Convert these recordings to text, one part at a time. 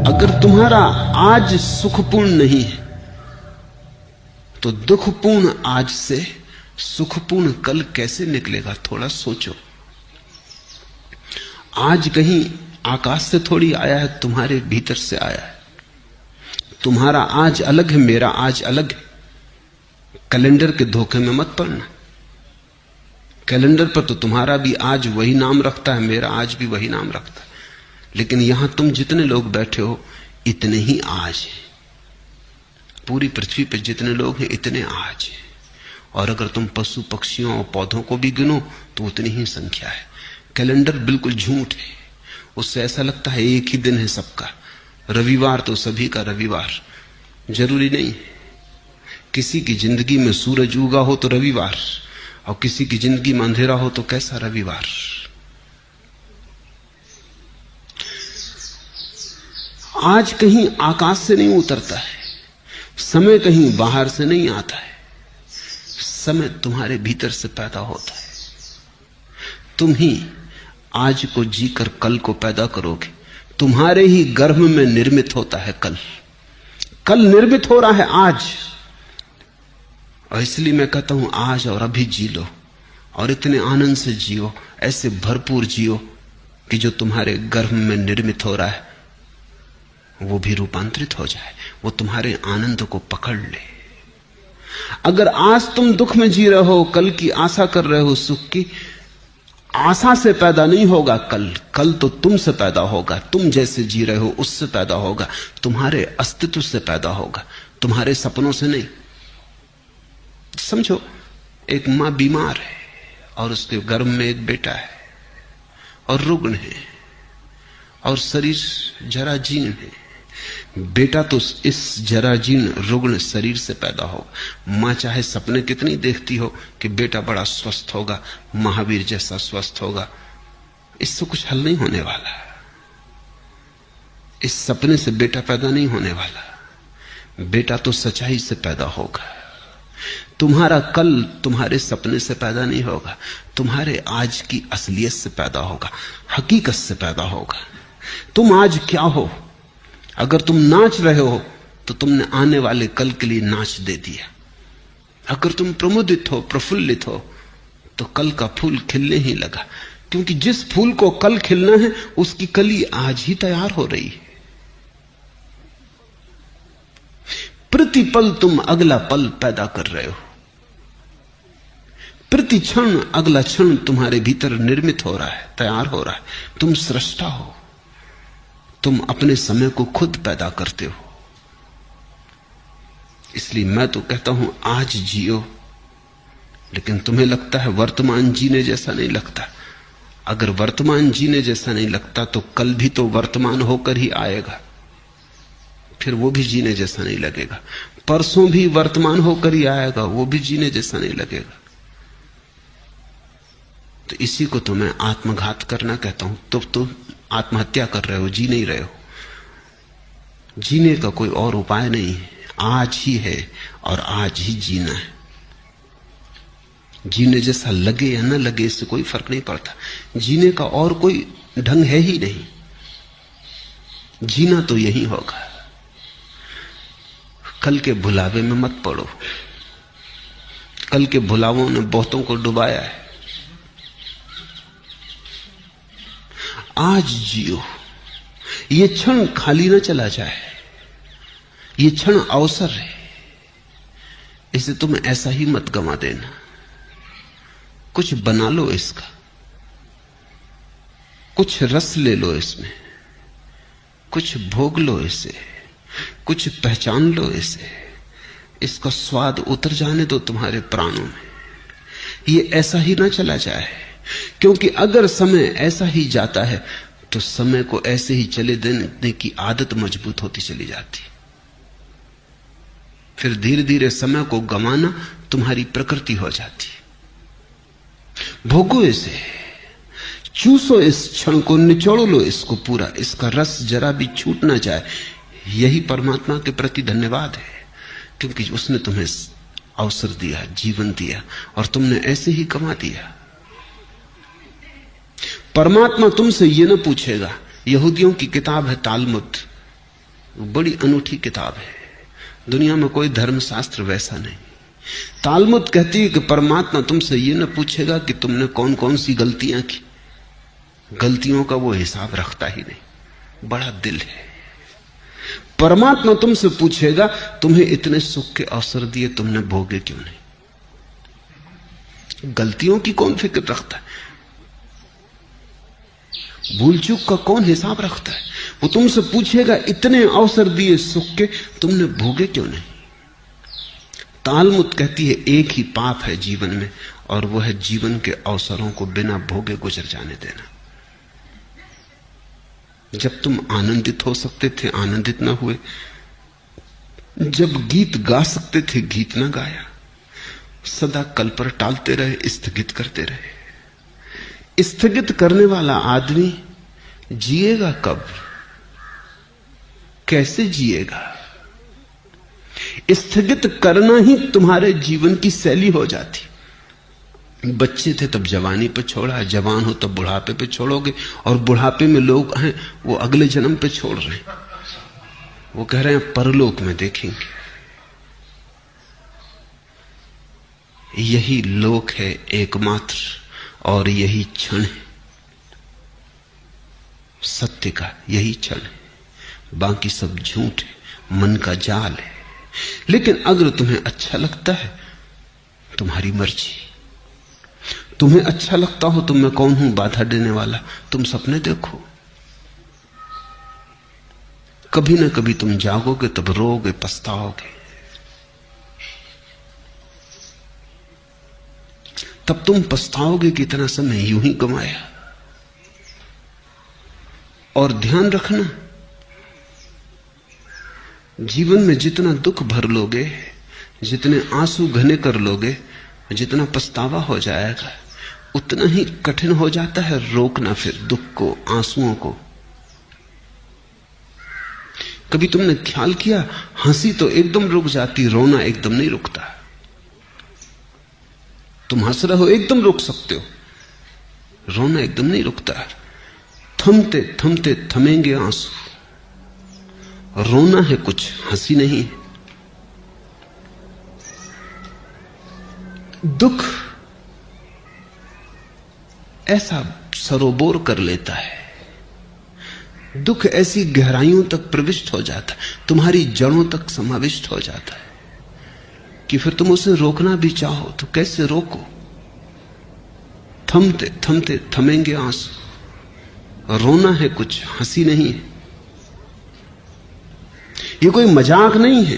अगर तुम्हारा आज सुखपूर्ण नहीं है तो दुखपूर्ण आज से सुखपूर्ण कल कैसे निकलेगा? थोड़ा सोचो। आज कहीं आकाश से थोड़ी आया है, तुम्हारे भीतर से आया है। तुम्हारा आज अलग है, मेरा आज अलग है। कैलेंडर के धोखे में मत पड़ना। कैलेंडर पर तो तुम्हारा भी आज वही नाम रखता है, मेरा आज भी वही नाम रखता है, लेकिन यहां तुम जितने लोग बैठे हो इतने ही आज हैं। पूरी पृथ्वी पर जितने लोग हैं इतने आज हैं। और अगर तुम पशु पक्षियों और पौधों को भी गिनो तो उतनी ही संख्या है। कैलेंडर बिल्कुल झूठ है। उससे ऐसा लगता है एक ही दिन है सबका। रविवार तो सभी का रविवार जरूरी नहीं है। किसी की जिंदगी में सूरज उगा हो तो रविवार, और किसी की जिंदगी में अंधेरा हो तो कैसा रविवार। आज कहीं आकाश से नहीं उतरता है, समय कहीं बाहर से नहीं आता है। समय तुम्हारे भीतर से पैदा होता है। तुम ही आज को जीकर कल को पैदा करोगे। तुम्हारे ही गर्भ में निर्मित होता है कल। कल निर्मित हो रहा है आज। और इसलिए मैं कहता हूं आज और अभी जी लो, और इतने आनंद से जियो, ऐसे भरपूर जियो कि जो तुम्हारे गर्भ में निर्मित हो रहा है वो भी रूपांतरित हो जाए, वो तुम्हारे आनंद को पकड़ ले। अगर आज तुम दुख में जी रहे हो, कल की आशा कर रहे हो सुख की, आशा से पैदा नहीं होगा कल। कल तो तुमसे पैदा होगा। तुम जैसे जी रहे हो उससे पैदा होगा, तुम्हारे अस्तित्व से पैदा होगा, तुम्हारे सपनों से नहीं। समझो, एक मां बीमार है और उसके गर्भ में एक बेटा है और रुग्ण है और शरीर जराजीर्ण है। बेटा तो इस जराजीर्ण रुग्ण शरीर से पैदा होगा। मां चाहे सपने कितनी देखती हो कि बेटा बड़ा स्वस्थ होगा, महावीर जैसा स्वस्थ होगा, इससे कुछ हल नहीं होने वाला। इस सपने से बेटा पैदा नहीं होने वाला। बेटा तो सच्चाई से पैदा होगा। तुम्हारा कल तुम्हारे सपने से पैदा नहीं होगा, तुम्हारे आज की असलियत से पैदा होगा, हकीकत से पैदा होगा। तुम आज क्या हो? अगर तुम नाच रहे हो तो तुमने आने वाले कल के लिए नाच दे दिया। अगर तुम प्रमुदित हो, प्रफुल्लित हो, तो कल का फूल खिलने ही लगा, क्योंकि जिस फूल को कल खिलना है उसकी कली आज ही तैयार हो रही है। प्रतिपल तुम अगला पल पैदा कर रहे हो। प्रति क्षण अगला क्षण तुम्हारे भीतर निर्मित हो रहा है, तैयार हो रहा है। तुम सृष्टा हो। तुम अपने समय को खुद पैदा करते हो। इसलिए मैं तो कहता हूं आज जियो, लेकिन तुम्हें लगता है वर्तमान जीने जैसा नहीं लगता। अगर वर्तमान जीने जैसा नहीं लगता तो कल भी तो वर्तमान होकर ही आएगा, फिर वो भी जीने जैसा नहीं लगेगा। परसों भी वर्तमान होकर ही आएगा, वो भी जीने जैसा नहीं लगेगा। तो इसी को तो मैं आत्मघात करना कहता हूं। तुम आत्महत्या कर रहे हो, जी नहीं रहे हो। जीने का कोई और उपाय नहीं है, आज ही है और आज ही जीना है। जीने जैसा लगे या न लगे इससे कोई फर्क नहीं पड़ता। जीने का और कोई ढंग है ही नहीं। जीना तो यही होगा। कल के भुलावे में मत पड़ो। कल के भुलावों ने बहुतों को डुबाया है। आज जियो। ये क्षण खाली न चला जाए। ये क्षण अवसर है, इसे तुम ऐसा ही मत गंवा देना। कुछ बना लो इसका, कुछ रस ले लो इसमें, कुछ भोग लो इसे, कुछ पहचान लो इसे। इसका स्वाद उतर जाने दो तुम्हारे प्राणों में। ये ऐसा ही ना चला जाए, क्योंकि अगर समय ऐसा ही जाता है तो समय को ऐसे ही चले देने की आदत मजबूत होती चली जाती। फिर धीरे धीरे समय को गंवाना तुम्हारी प्रकृति हो जाती। भोगो इसे, चूसो इस क्षण को, निचोड़ लो इसको पूरा। इसका रस जरा भी छूट ना जाए। यही परमात्मा के प्रति धन्यवाद है, क्योंकि उसने तुम्हें अवसर दिया, जीवन दिया, और तुमने ऐसे ही गंवा दिया। परमात्मा तुमसे यह न पूछेगा। यहूदियों की किताब है तालमुद, बड़ी अनूठी किताब है, दुनिया में कोई धर्मशास्त्र वैसा नहीं। तालमुद कहती है कि परमात्मा तुमसे ये न पूछेगा कि तुमने कौन कौन सी गलतियां की, गलतियों का वो हिसाब रखता ही नहीं, बड़ा दिल है। परमात्मा तुमसे पूछेगा तुम्हें इतने सुख के अवसर दिए, तुमने भोगे क्यों नहीं? गलतियों की कौन फिक्र रखता है? भूल चूक का कौन हिसाब रखता है? वो तुमसे पूछेगा इतने अवसर दिए सुख के, तुमने भोगे क्यों नहीं? तालमुद कहती है एक ही पाप है जीवन में, और वह है जीवन के अवसरों को बिना भोगे गुजर जाने देना। जब तुम आनंदित हो सकते थे आनंदित ना हुए, जब गीत गा सकते थे गीत ना गाया, सदा कल पर टालते रहे, स्थगित करते रहे। स्थगित करने वाला आदमी जिएगा कब, कैसे जिएगा? स्थगित करना ही तुम्हारे जीवन की शैली हो जाती। बच्चे थे तब जवानी पे छोड़ा, जवान हो तब बुढ़ापे पे छोड़ोगे, और बुढ़ापे में लोग हैं वो अगले जन्म पे छोड़ रहे हैं, वो कह रहे हैं परलोक में देखेंगे। यही लोक है एकमात्र, और यही क्षण है सत्य का, यही क्षण है, बाकी सब झूठ है, मन का जाल है। लेकिन अगर तुम्हें अच्छा लगता है, तुम्हारी मर्जी। तुम्हें अच्छा लगता हो तो मैं कौन हूं बाधा देने वाला? तुम सपने देखो, कभी ना कभी तुम जागोगे, तब रोओगे, पछताओगे। तब तुम पछताओगे कि इतना समय यूं ही गंवाया। और ध्यान रखना, जीवन में जितना दुख भर लोगे, जितने आंसू घने कर लोगे, जितना पछतावा हो जाएगा, उतना ही कठिन हो जाता है रोकना फिर दुख को, आंसुओं को। कभी तुमने ख्याल किया, हंसी तो एकदम रुक जाती, रोना एकदम नहीं रुकता। तुम हंस रहे हो एकदम रुक सकते हो, रोना एकदम नहीं रुकता। थमते थमते थमेंगे आंसू। रोना है कुछ, हंसी नहीं है। दुख ऐसा सरोबोर कर लेता है, दुख ऐसी गहराइयों तक प्रविष्ट हो जाता है, तुम्हारी जड़ों तक समाविष्ट हो जाता है कि फिर तुम उसे रोकना भी चाहो तो कैसे रोको। थमते थमते थमेंगे आंसू। रोना है कुछ, हंसी नहीं है। ये कोई मजाक नहीं है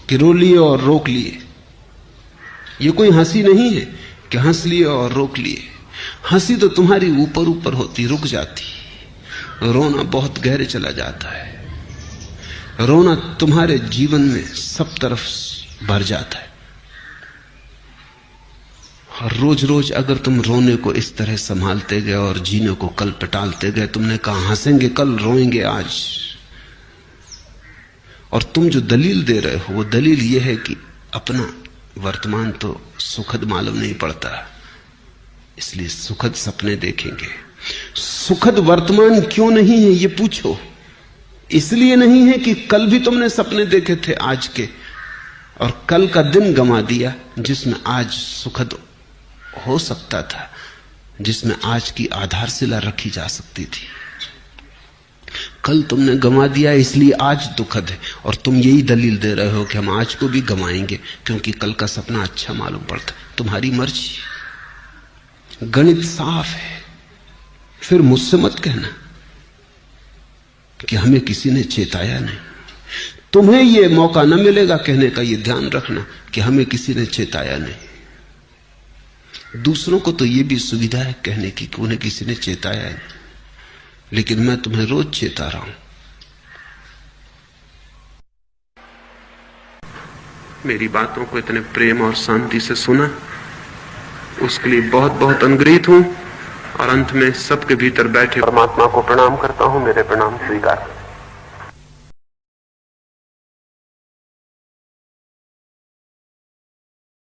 कि रो लिए और रोक लिए। ये कोई हंसी नहीं है कि हंस लिए और रोक लिए। हंसी तो तुम्हारी ऊपर ऊपर होती, रुक जाती। रोना बहुत गहरे चला जाता है। रोना तुम्हारे जीवन में सब तरफ भर जाता है। और रोज रोज अगर तुम रोने को इस तरह संभालते गए और जीने को कल पे टालते गए, तुमने कहा हंसेंगे कल, रोएंगे आज, और तुम जो दलील दे रहे हो वो दलील ये है कि अपना वर्तमान तो सुखद मालूम नहीं पड़ता, इसलिए सुखद सपने देखेंगे। सुखद वर्तमान क्यों नहीं है ये पूछो। इसलिए नहीं है कि कल भी तुमने सपने देखे थे आज के, और कल का दिन गंवा दिया जिसमें आज सुखद हो सकता था, जिसमें आज की आधारशिला रखी जा सकती थी। कल तुमने गंवा दिया इसलिए आज दुखद है, और तुम यही दलील दे रहे हो कि हम आज को भी गंवाएंगे क्योंकि कल का सपना अच्छा मालूम पड़ता। तुम्हारी मर्जी, गणित साफ है। फिर मुझसे मत कहना कि हमें किसी ने चेताया नहीं। तुम्हें यह मौका न मिलेगा कहने का, यह ध्यान रखना कि हमें किसी ने चेताया नहीं। दूसरों को तो यह भी सुविधा है कहने की कि उन्हें किसी ने चेताया नहीं, लेकिन मैं तुम्हें रोज चेता रहा हूं। मेरी बातों को इतने प्रेम और शांति से सुना, उसके लिए बहुत बहुत अनुग्रहित हूं। और अंत में सबके भीतर बैठे परमात्मा को प्रणाम करता हूं। मेरे प्रणाम स्वीकार।